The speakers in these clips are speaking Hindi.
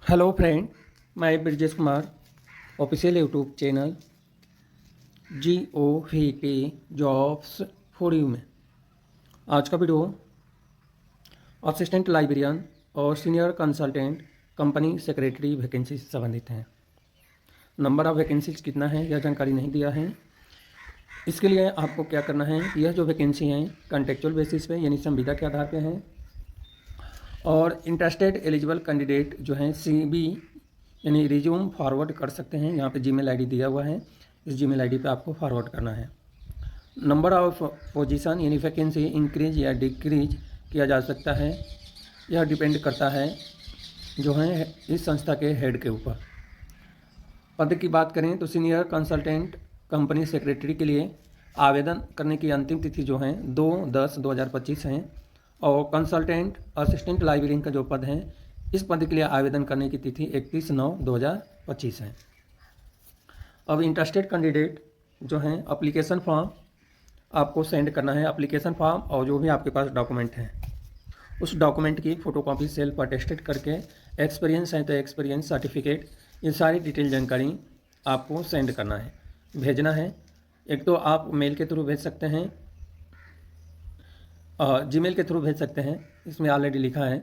हेलो फ्रेंड, मैं Brajesh Kumar official YouTube channel GOVT jobs for you में आज का वीडियो असिस्टेंट लाइब्रेरियन और senior consultant company secretary vacancy से संबंधित है। नंबर ऑफ वैकेंसीज कितना है यह जानकारी नहीं दिया है। इसके लिए आपको क्या करना है, यह जो वैकेंसी हैं कॉन्ट्रेक्चुअल बेसिस पे यानी संविदा के आधार पे हैं और इंटरेस्टेड एलिजिबल कैंडिडेट जो हैं CV यानी रिज्यूम फॉरवर्ड कर सकते हैं। यहाँ पे जीमेल आईडी दिया हुआ है, इस जीमेल आईडी पे आपको फॉरवर्ड करना है। नंबर ऑफ पोजीशन यानी वैकेंसी इंक्रीज या डिक्रीज किया जा सकता है, यह डिपेंड करता है जो है इस संस्था के हेड के ऊपर। पद की बात करें तो सीनियर कंसल्टेंट कंपनी सेक्रेटरी के लिए आवेदन करने की अंतिम तिथि जो है 2/10/2025 है और कंसल्टेंट असिस्टेंट लाइब्रेरियन का जो पद है इस पद के लिए आवेदन करने की तिथि 31/9/2025 है। अब इंटरेस्टेड कैंडिडेट जो हैं एप्लीकेशन फॉर्म आपको सेंड करना है। एप्लीकेशन फॉर्म और जो भी आपके पास डॉक्यूमेंट हैं उस डॉक्यूमेंट की फ़ोटोकॉपी सेल्फ अटेस्टेड करके, एक्सपीरियंस है तो एक्सपीरियंस सर्टिफिकेट, ये सारी डिटेल जानकारी आपको सेंड करना है, भेजना है। एक तो आप मेल के थ्रू भेज सकते हैं, जीमेल के थ्रू भेज सकते हैं, इसमें ऑलरेडी लिखा है।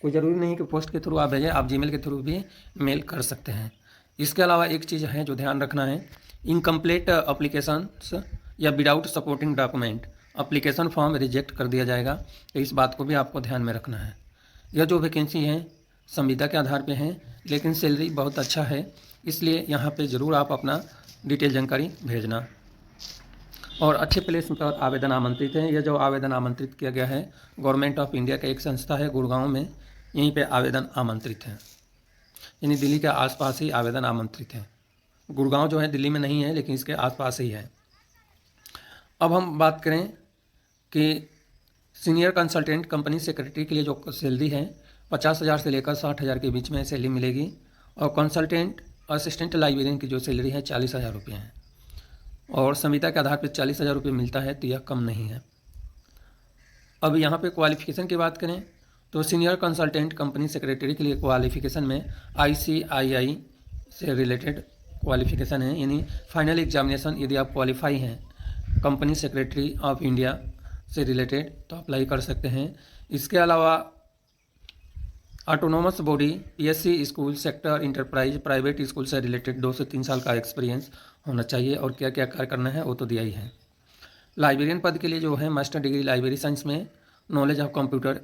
कोई ज़रूरी नहीं कि पोस्ट के थ्रू आप भेजें, आप जीमेल के थ्रू भी मेल कर सकते हैं। इसके अलावा एक चीज़ है जो ध्यान रखना है, इनकम्प्लीट अप्लीकेशंस या without supporting document application form reject कर दिया जाएगा, तो इस बात को भी आपको ध्यान में रखना है। यह जो वैकेंसी है संविदा के आधार पे है, लेकिन सैलरी बहुत अच्छा है, इसलिए यहाँ पे ज़रूर आप अपना डिटेल जानकारी भेजना। और अच्छे प्लेस पर आवेदन आमंत्रित है। यह जो आवेदन आमंत्रित किया गया है गवर्नमेंट ऑफ इंडिया का एक संस्था है गुड़गांव में, यहीं पे आवेदन आमंत्रित है, यानी दिल्ली के आसपास ही आवेदन आमंत्रित है। गुड़गांव जो है दिल्ली में नहीं है लेकिन इसके आसपास ही है। अब हम बात करें कि सीनियर कंसल्टेंट कंपनी सेक्रेटरी के लिए जो सैलरी है 50,000 से लेकर 60,000 के बीच में सैलरी मिलेगी और कंसल्टेंट असिस्टेंट लाइब्रेरियन की जो सैलरी है 40,000 रुपये है और संविदा के आधार पर 40,000 रुपये मिलता है, तो यह कम नहीं है। अब यहाँ पे क्वालिफ़िकेशन की बात करें तो सीनियर कंसल्टेंट कंपनी सेक्रेटरी के लिए क्वालिफ़िकेशन में ICII से रिलेटेड क्वालिफ़िकेशन है, यानी फाइनल एग्जामिनेशन यदि आप क्वालिफाई हैं कंपनी सेक्रेटरी ऑफ इंडिया से रिलेटेड तो अप्लाई कर सकते हैं। इसके अलावा autonomous body, PSC school, sector, enterprise, private school से रिलेटेड 2 से 3 साल का एक्सपीरियंस होना चाहिए और क्या क्या कार्य करना है वो तो दिया ही है। लाइब्रेरियन पद के लिए जो है मास्टर डिग्री लाइब्रेरी साइंस में, नॉलेज ऑफ कंप्यूटर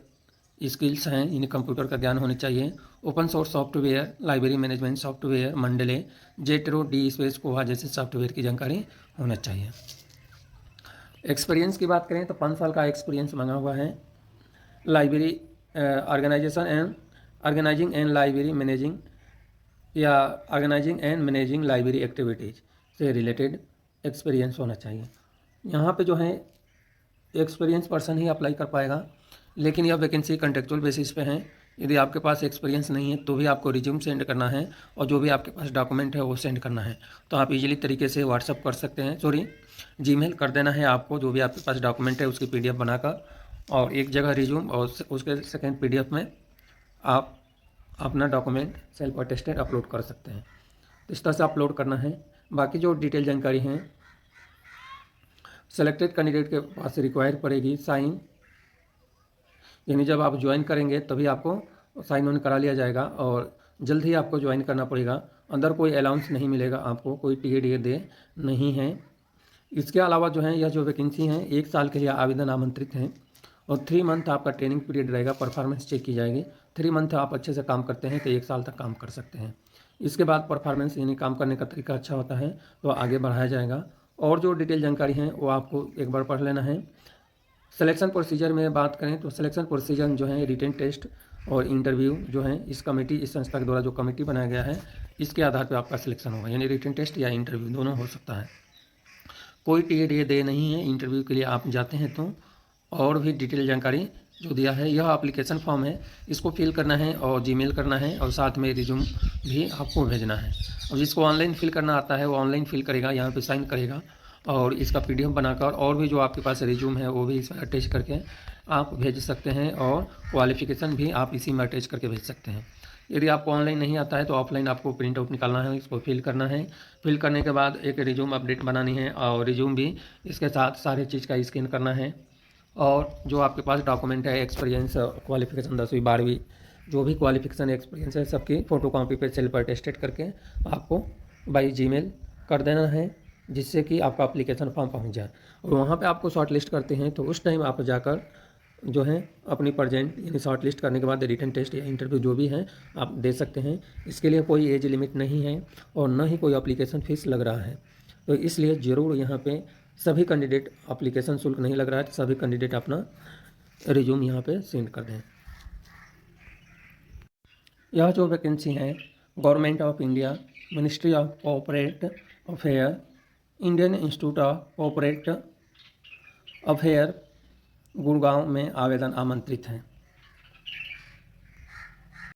स्किल्स हैं, इन्हें कंप्यूटर का ज्ञान होने चाहिए। Open source software, library management software, मंडले, जेटरो, डी स्पेस, कोहा जैसे सॉफ्टवेयर की जानकारी होना चाहिए। एक्सपीरियंस की बात करें तो 5 साल का एक्सपीरियंस मांगा हुआ है। Library organizing and library managing या organizing and managing library activities से रिलेटेड एक्सपीरियंस होना चाहिए। यहाँ पे जो है एक्सपीरियंस पर्सन ही अप्लाई कर पाएगा, लेकिन यह वैकेंसी कॉन्ट्रेक्चुअल बेसिस पे है। यदि आपके पास एक्सपीरियंस नहीं है तो भी आपको रिज्यूम सेंड करना है और जो भी आपके पास डॉक्यूमेंट है वो सेंड करना है। तो आप इजीली तरीके से व्हाट्सअप कर सकते हैं, जीमेल कर देना है आपको, जो भी आपके पास डॉक्यूमेंट है उसकी PDF बनाकर, और एक जगह रिज्यूम और उसके सेकेंड PDF में आप अपना डॉक्यूमेंट सेल्फ अटेस्टेड अपलोड कर सकते हैं। तो इस तरह से अपलोड करना है। बाकी जो डिटेल जानकारी है सेलेक्टेड कैंडिडेट के पास रिक्वायर पड़ेगी साइन, यानी जब आप ज्वाइन करेंगे तभी आपको साइन ऑन करा लिया जाएगा और जल्द ही आपको ज्वाइन करना पड़ेगा। अंदर कोई अलाउंस नहीं मिलेगा आपको, कोई TA दे नहीं है। इसके अलावा जो है यह जो वैकेंसी है 1 साल के लिए आवेदन आमंत्रित हैं और 3 मंथ आपका ट्रेनिंग पीरियड रहेगा, परफॉर्मेंस चेक की जाएगी। 3 मंथ आप अच्छे से काम करते हैं तो 1 साल तक काम कर सकते हैं। इसके बाद परफॉर्मेंस यानी काम करने का तरीका अच्छा होता है तो आगे बढ़ाया जाएगा। और जो डिटेल जानकारी है वो आपको एक बार पढ़ लेना है। सिलेक्शन प्रोसीजर में बात करें तो सिलेक्शन प्रोसीजर जो है रिटन टेस्ट और इंटरव्यू जो है इस संस्था के द्वारा जो कमेटी बनाया गया है इसके आधार पर आपका सिलेक्शन होगा, यानी रिटन टेस्ट या इंटरव्यू दोनों हो सकता है। कोई TA दे नहीं है इंटरव्यू के लिए आप जाते हैं तो। और भी डिटेल जानकारी जो दिया है, यह एप्लीकेशन फॉर्म है, इसको फिल करना है और जीमेल करना है और साथ में रिज्यूम भी आपको भेजना है। और जिसको ऑनलाइन फिल करना आता है वो ऑनलाइन फिल करेगा, यहाँ पे साइन करेगा और इसका PDF बनाकर और भी जो आपके पास रिज्यूम है वो भी इसमें अटैच करके आप भेज सकते हैं, और क्वालिफ़िकेशन भी आप इसी में अटैच करके भेज सकते हैं। यदि आपको ऑनलाइन नहीं आता है तो ऑफलाइन आपको प्रिंट आउट निकालना है, इसको फिल करना है। फिल करने के बाद एक रिज्यूम अपडेट बनानी है, और रिज्यूम भी इसके साथ सारे चीज़ का स्कैन करना है। और जो आपके पास डॉक्यूमेंट है, एक्सपीरियंस, क्वालिफ़िकेशन 10वीं 12वीं जो भी क्वालिफ़िकेशन एक्सपीरियंस है सबकी फ़ोटोकॉपी पे सेल्फ अटेस्टेड करके आपको बाई जीमेल कर देना है, जिससे कि आपका एप्लीकेशन फॉर्म पहुंच जाए। और वहाँ पे आपको शॉर्ट लिस्ट करते हैं तो उस टाइम आप जाकर जो है अपनी प्रेजेंट यानी शॉर्ट लिस्ट करने के बाद रिटन टेस्ट या इंटरव्यू जो भी है आप दे सकते हैं। इसके लिए कोई एज लिमिट नहीं है और ना ही कोई एप्लीकेशन फ़ीस लग रहा है। तो इसलिए ज़रूर यहाँ पे सभी कैंडिडेट, एप्लीकेशन शुल्क नहीं लग रहा है तो सभी कैंडिडेट अपना रिज्यूम यहाँ पे सेंड कर दें। यह जो वैकेंसी है government of India, ministry of corporate affair, Indian institute of corporate affair, Gurgaon में आवेदन आमंत्रित हैं।